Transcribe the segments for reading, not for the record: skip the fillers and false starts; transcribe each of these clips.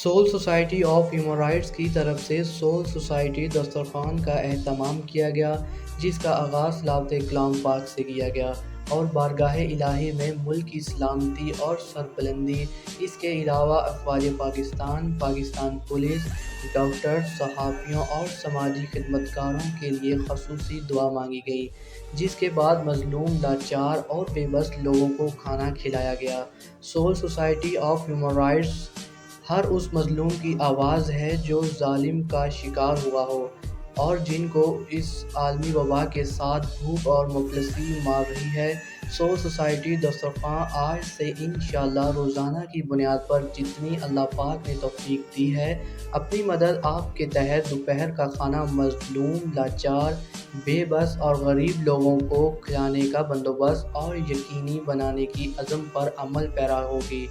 Civil society of human rights کی طرف سے سول سوسائٹی دسترخوان کا اہتمام کیا گیا، جس کا آغاز صلوات کلام پاک سے کیا گیا اور بارگاہ الہی میں ملک کی سلامتی اور سربلندی۔ اس کے علاوہ افواج پاکستان، پاکستان پولیس، ڈاکٹرز، صحافیوں اور سماجی خدمتگاروں کے لیے خصوصی دعا مانگی گئی، جس کے بعد مظلوم، لاچار اور بے بس لوگوں کو کھانا کھلایا گیا۔ Civil society of human rights ہر اس مظلوم کی آواز ہے جو ظالم کا شکار ہوا ہو اور جن کو اس عالمی وبا کے ساتھ بھوک اور مفلسی مار رہی ہے۔ سول سوسائٹی دسترخوان آج سے انشاءاللہ روزانہ کی بنیاد پر جتنی اللہ پاک نے توفیق دی ہے، اپنی مدد آپ کے تحت دوپہر کا کھانا مظلوم، لاچار، بے بس اور غریب لوگوں کو کھلانے کا بندوبست اور یقینی بنانے کی عزم پر عمل پیرا ہوگی۔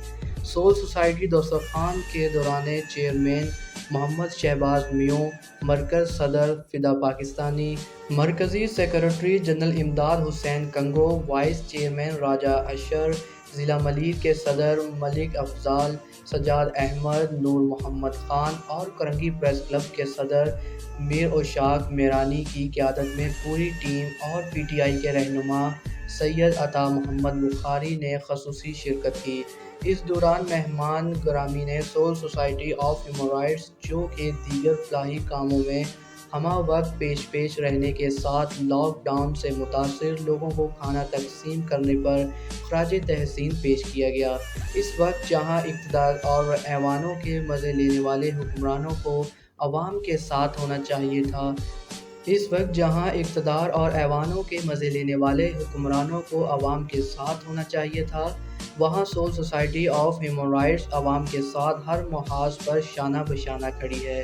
سول سوسائٹی دسترخوان کے دوران چیئرمین محمد شہباز میوں، مرکز صدر فدا پاکستانی، مرکزی سیکریٹری جنرل امداد حسین کنگو، وائس چیئرمین راجہ اشر، ضلع ملیر کے صدر ملک افضال، سجاد احمد، نور محمد خان اور کرنگی پریس کلب کے صدر میر اشاق میرانی کی قیادت میں پوری ٹیم اور پی ٹی آئی کے رہنما سید عطا محمد بخاری نے خصوصی شرکت کی۔ اس دوران مہمان گرامی نے civil society of human rights, جو کہ دیگر فلاحی کاموں میں ہمہ وقت پیش رہنے کے ساتھ لاک ڈاؤن سے متاثر لوگوں کو کھانا تقسیم کرنے پر خراج تحسین پیش کیا گیا۔ اس وقت جہاں اقتدار اور ایوانوں کے مزے لینے والے حکمرانوں کو عوام کے ساتھ ہونا چاہیے تھا، وہاں civil society of human rights عوام کے ساتھ ہر محاذ پر شانہ بشانہ کھڑی ہے۔